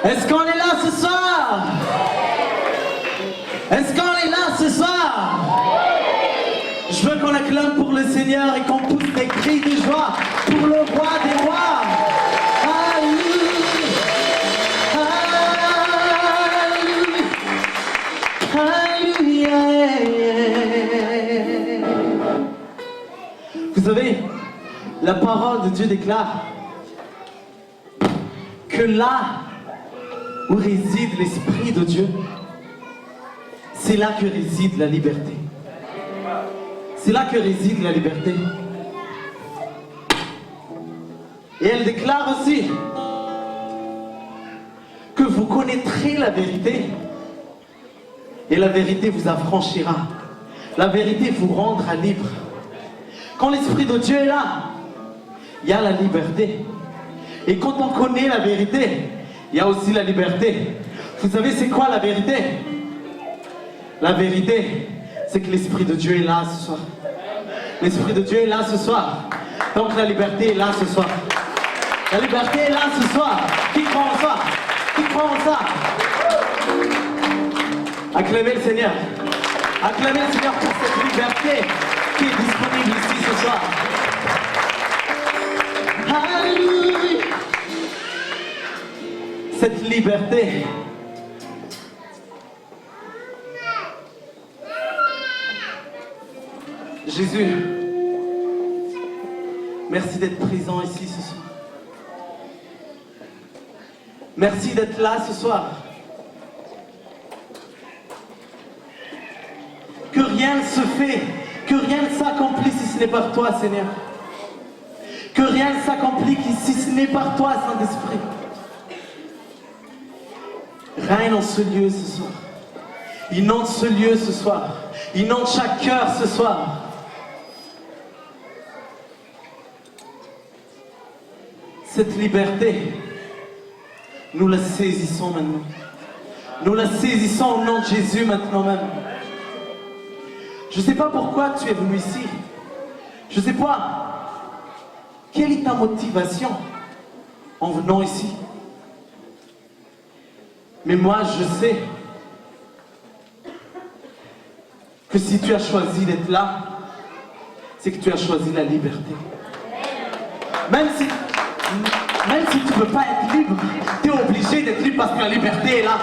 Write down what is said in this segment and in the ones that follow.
Est-ce qu'on est là ce soir? Est-ce qu'on est là ce soir? Je veux qu'on acclame pour le Seigneur et qu'on pousse des cris de joie pour le roi des rois. Alléluia, Alléluia, Alléluia. Vous savez, la parole de Dieu déclare que là où réside l'Esprit de Dieu, c'est là que réside la liberté. C'est là que réside la liberté. Et elle déclare aussi que vous connaîtrez la vérité et la vérité vous affranchira. La vérité vous rendra libre. Quand l'Esprit de Dieu est là, il y a la liberté. Et quand on connaît la vérité, il y a aussi la liberté. Vous savez c'est quoi la vérité? La vérité, c'est que l'Esprit de Dieu est là ce soir. L'Esprit de Dieu est là ce soir. Donc la liberté est là ce soir. La liberté est là ce soir. Qui croit en ça? Qui croit en ça? Acclamez le Seigneur. Acclamez le Seigneur pour cette liberté qui est disponible ici ce soir. Alléluia. Cette liberté. Jésus, merci d'être présent ici ce soir. Merci d'être là ce soir. Que rien ne se fait, que rien ne s'accomplit si ce n'est par toi, Seigneur. Que rien ne s'accomplit si ce n'est par toi, Saint-Esprit. Règne en ce lieu ce soir. Inonde ce lieu ce soir. Inonde chaque cœur ce soir. Cette liberté, nous la saisissons maintenant. Nous la saisissons au nom de Jésus maintenant même. Je ne sais pas pourquoi tu es venu ici. Je ne sais pas. Quelle est ta motivation en venant ici? Mais moi, je sais que si tu as choisi d'être là, c'est que tu as choisi la liberté. Même si tu ne veux pas être libre, tu es obligé d'être libre parce que la liberté est là.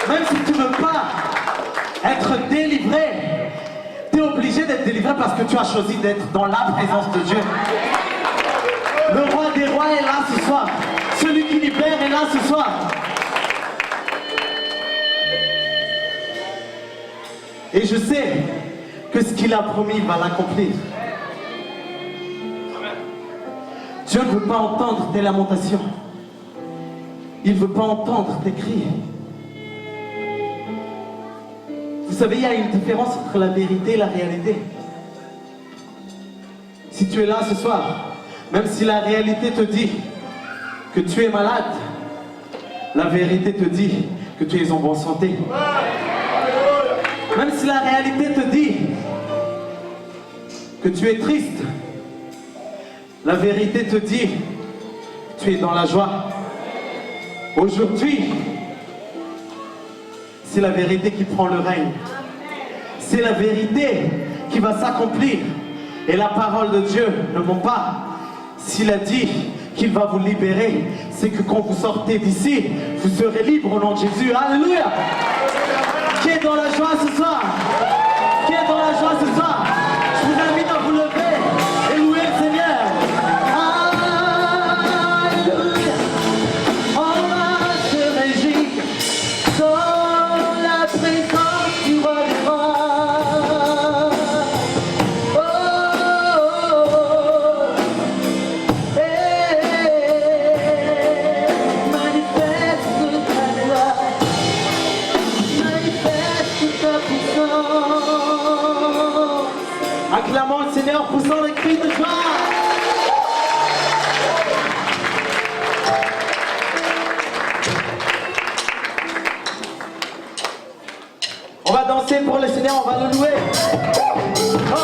Même si tu ne veux pas être délivré, tu es obligé d'être délivré parce que tu as choisi d'être dans la présence de Dieu. Le roi des rois est là ce soir. Celui qui libère est là ce soir. Et je sais que ce qu'il a promis, il va l'accomplir. Dieu ne veut pas entendre tes lamentations. Il ne veut pas entendre tes cris. Vous savez, il y a une différence entre la vérité et la réalité. Si tu es là ce soir, même si la réalité te dit que tu es malade, la vérité te dit que tu es en bonne santé. Même si la réalité te dit que tu es triste, la vérité te dit que tu es dans la joie. Aujourd'hui, c'est la vérité qui prend le règne. C'est la vérité qui va s'accomplir. Et la parole de Dieu ne ment pas. S'il a dit qu'il va vous libérer, c'est que quand vous sortez d'ici, vous serez libre au nom de Jésus. Alléluia! Qui est dans la joie ce soir? Qui est dans la joie ce soir? Je vous invite à vous lever et louer le Seigneur. Alléluia! On va se réjouir dans la présence du roi des rois. Oh, oh, oh. Manifeste ta gloire, manifeste ta puissance. Acclamons le Seigneur, poussons les cris de joie. On va danser pour le Seigneur, on va le louer. Oh.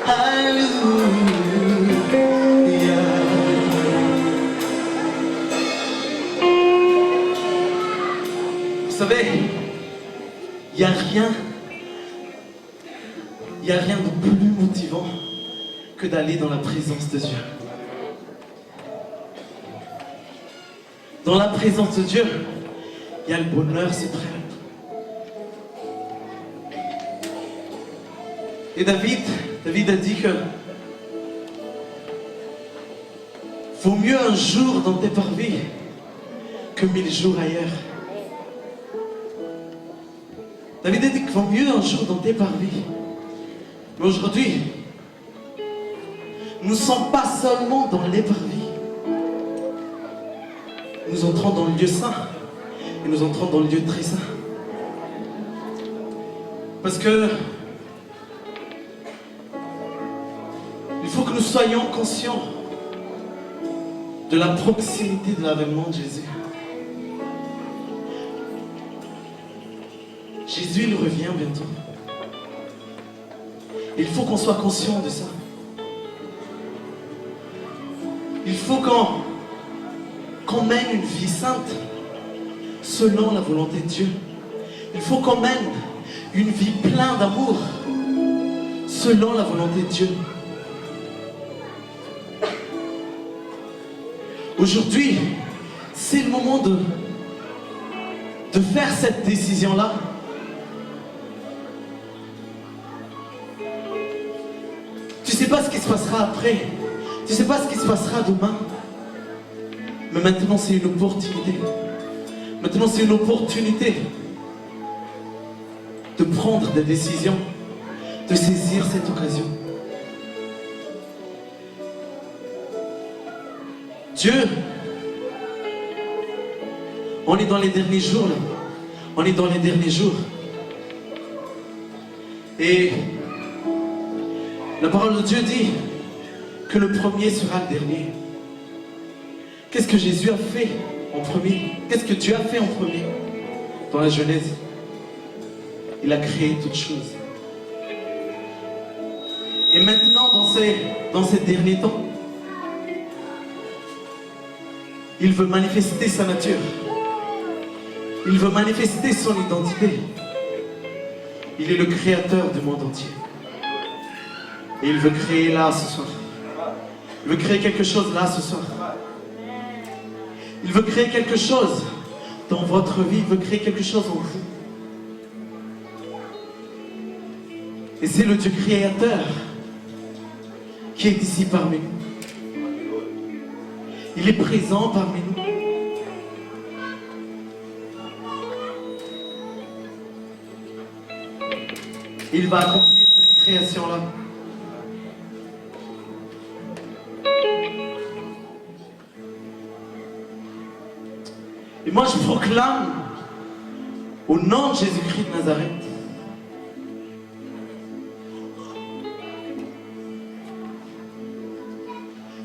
Alléluia. Vous savez, il n'y a rien de plus motivant que d'aller dans la présence de Dieu. Dans la présence de Dieu, il y a le bonheur suprême. Et David a dit que vaut mieux un jour dans tes parvis que 1000 jours ailleurs. David a dit qu'il vaut mieux un jour dans tes parvis. Mais aujourd'hui, nous ne sommes pas seulement dans les parvis. Nous entrons dans le lieu saint et nous entrons dans le lieu très saint. Parce que il faut que nous soyons conscients de la proximité de l'avènement de Jésus. Jésus, il revient bientôt. Il faut qu'on soit conscient de ça. Il faut qu'on mène une vie sainte selon la volonté de Dieu. Il faut qu'on mène une vie pleine d'amour selon la volonté de Dieu. Aujourd'hui, c'est le moment de faire cette décision-là. Tu ne sais pas ce qui se passera après. Tu ne sais pas ce qui se passera demain. Mais maintenant, c'est une opportunité. Maintenant, c'est une opportunité de prendre des décisions, de saisir cette occasion. Dieu, on est dans les derniers jours là. On est dans les derniers jours. Et la parole de Dieu dit que le premier sera le dernier. Qu'est-ce que Jésus a fait en premier? Qu'est-ce que Dieu a fait en premier? Dans la Genèse, il a créé toutes choses. Et maintenant, dans ces derniers temps, il veut manifester sa nature. Il veut manifester son identité. Il est le créateur du monde entier. Et il veut créer là ce soir. Il veut créer quelque chose là ce soir. Il veut créer quelque chose dans votre vie. Il veut créer quelque chose en vous. Et c'est le Dieu créateur qui est ici parmi nous. Il est présent parmi nous. Il va accomplir cette création-là. Et moi je proclame au nom de Jésus-Christ de Nazareth,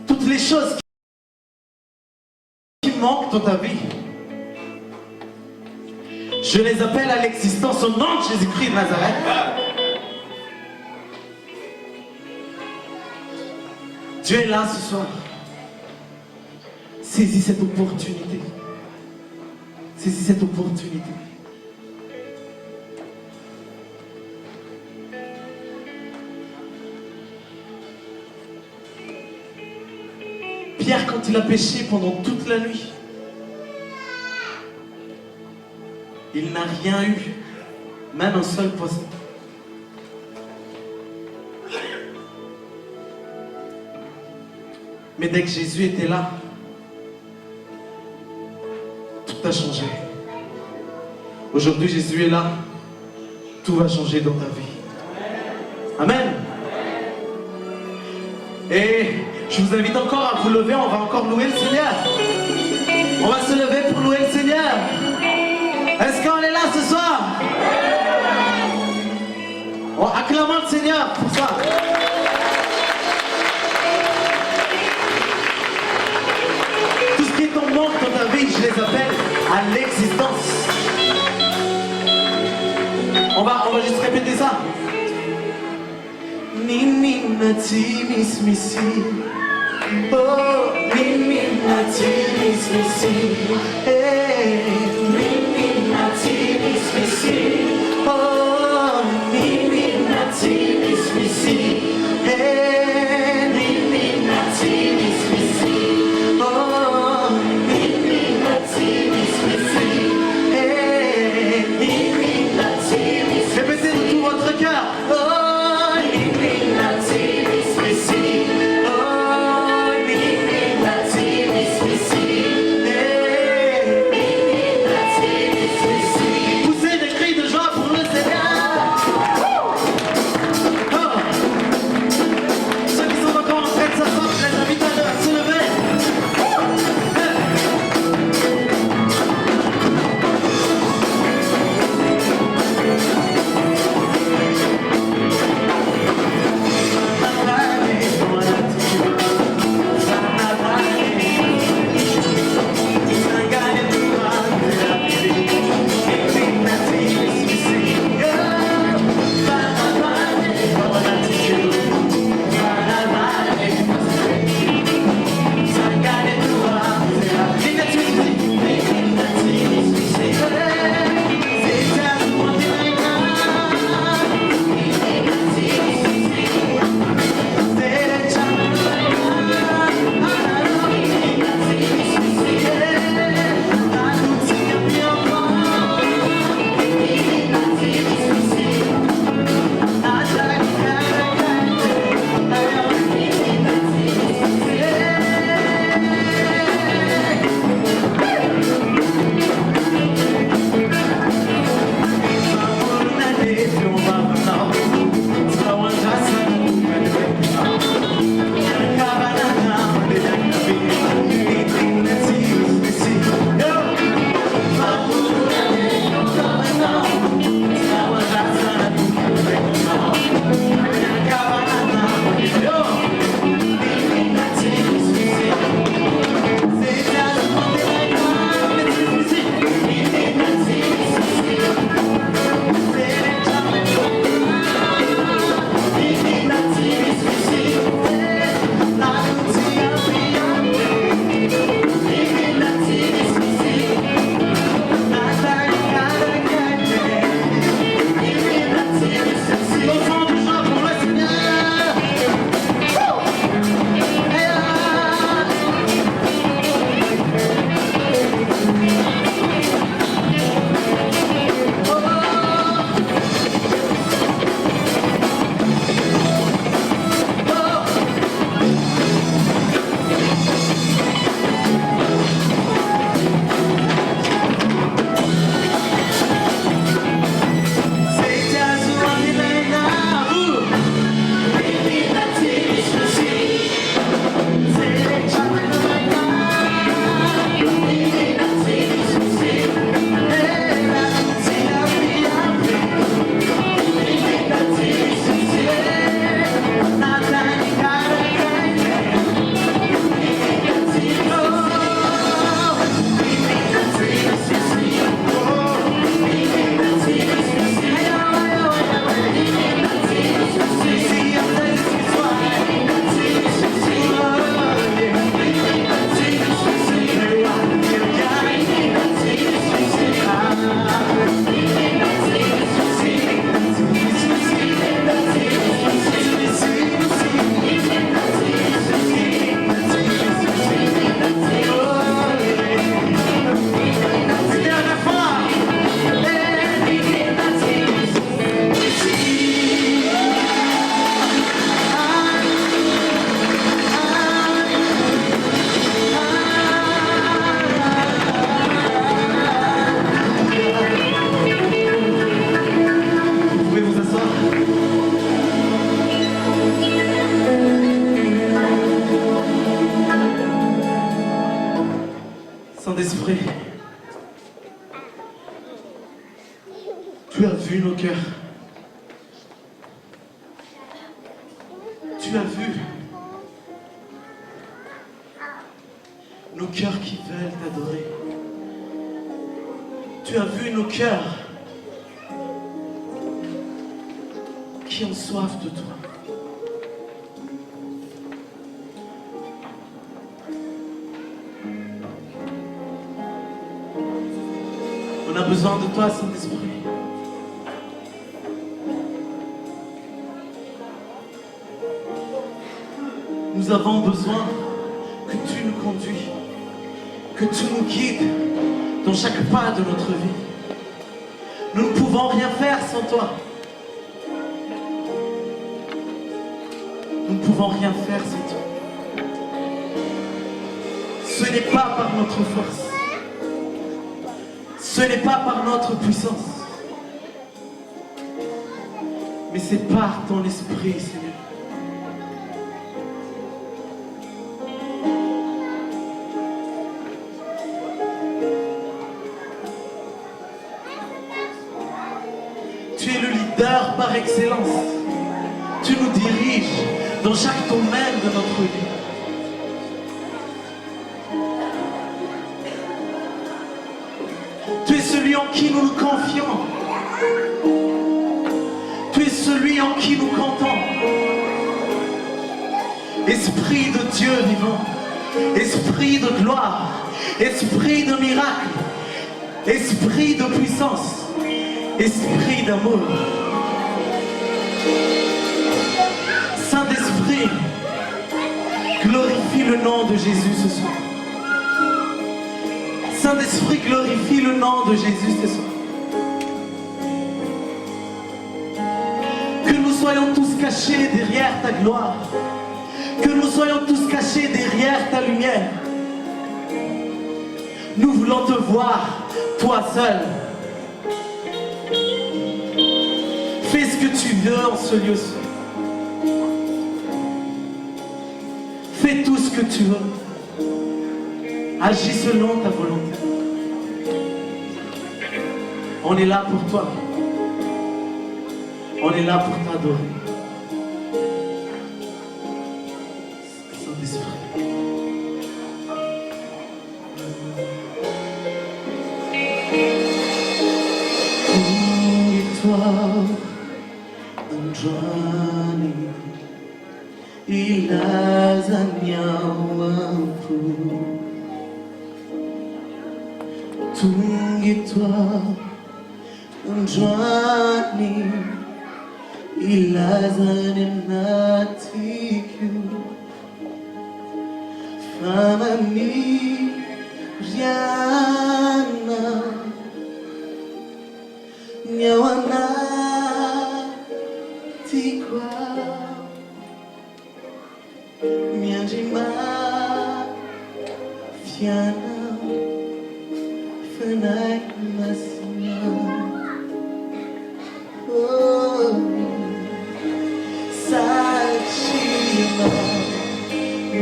toutes les choses qui manquent dans ta vie, je les appelle à l'existence au nom de Jésus-Christ de Nazareth. Dieu est là ce soir. Saisis cette opportunité. Saisis cette opportunité. Pierre, quand il a péché pendant toute la nuit, il n'a rien eu, même un seul poisson. Mais dès que Jésus était là, tout a changé. Aujourd'hui, Jésus est là. Tout va changer dans ta vie. Amen. Et je vous invite encore à vous lever. On va encore louer le Seigneur. On va se lever pour louer le Seigneur. Est-ce qu'on est là ce soir? Acclamons le Seigneur pour ça. Tout ce qui est en manque dans ta vie, je les appelle à l'existence. On va juste répéter ça. Minati Miss Missy. Oh, Minati Miss Missy. Hey, Minati Miss Missy. Oh, Minati Miss Missy. Hey, Minati Miss Missy. Oh, Minati Miss Missy. Hey, Minati Miss Missy. Répétez de tout votre cœur. Oh, Saint-Esprit, tu as vu nos cœurs. Tu as vu nos cœurs qui veulent t'adorer. Tu as vu nos cœurs qui ont soif de toi. besoin de toi, Saint-Esprit. Nous avons besoin que tu nous conduis, que tu nous guides dans chaque pas de notre vie. Nous ne pouvons rien faire sans toi. Nous ne pouvons rien faire sans toi. Ce n'est pas par notre force. Ce n'est pas par notre puissance. Mais c'est par ton esprit, Seigneur. Tu es le leader par excellence. Tu nous diriges dans chaque domaine de notre vie. Tu es celui en qui nous nous confions. Tu es celui en qui nous comptons. Esprit de Dieu vivant, esprit de gloire, esprit de miracle, esprit de puissance, esprit d'amour. Saint-Esprit, glorifie le nom de Jésus ce soir. Saint-Esprit, glorifie le nom de Jésus ce soir. Que nous soyons tous cachés derrière ta gloire. Que nous soyons tous cachés derrière ta lumière. Nous voulons te voir, toi seul. Fais ce que tu veux en ce lieu. Fais tout ce que tu veux. Agis selon ta volonté. On est là pour toi. On est là pour t'adorer. Saint-Esprit. Et toi, Andrani, il a zanyawafu. Tungitwa Andrani, il a zanatiku. Famani Riana Nyawana Tikwa Mianjima Fiana Fanai Masina. Oh Sachima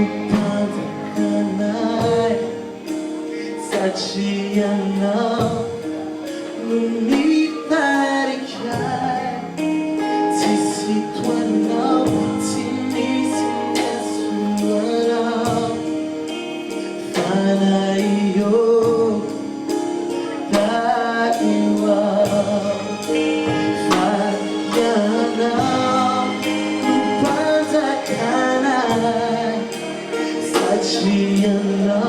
Upanta Sachiana Numitarikai Tisi Tuana Timisi Yasuana Fanaio Daiwa Fayana Upanta Kanai Sachiana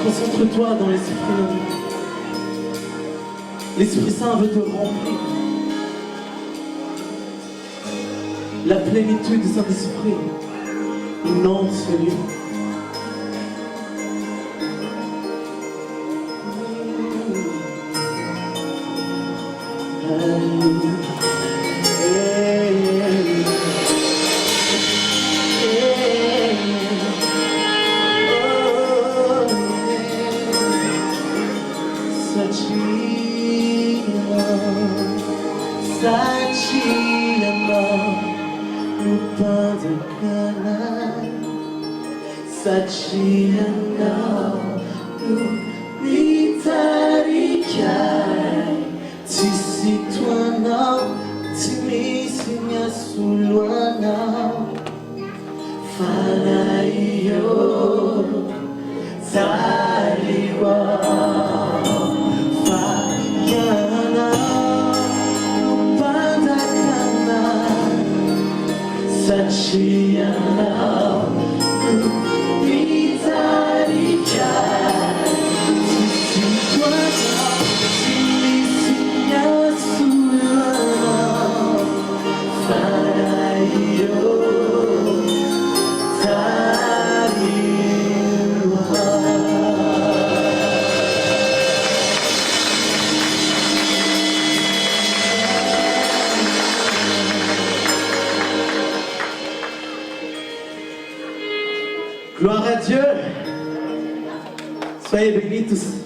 Concentre-toi dans l'Esprit. L'Esprit Saint veut te remplir. La plénitude du Saint-Esprit inonde ce lieu. Gloire à Dieu. Soyez bénis tous.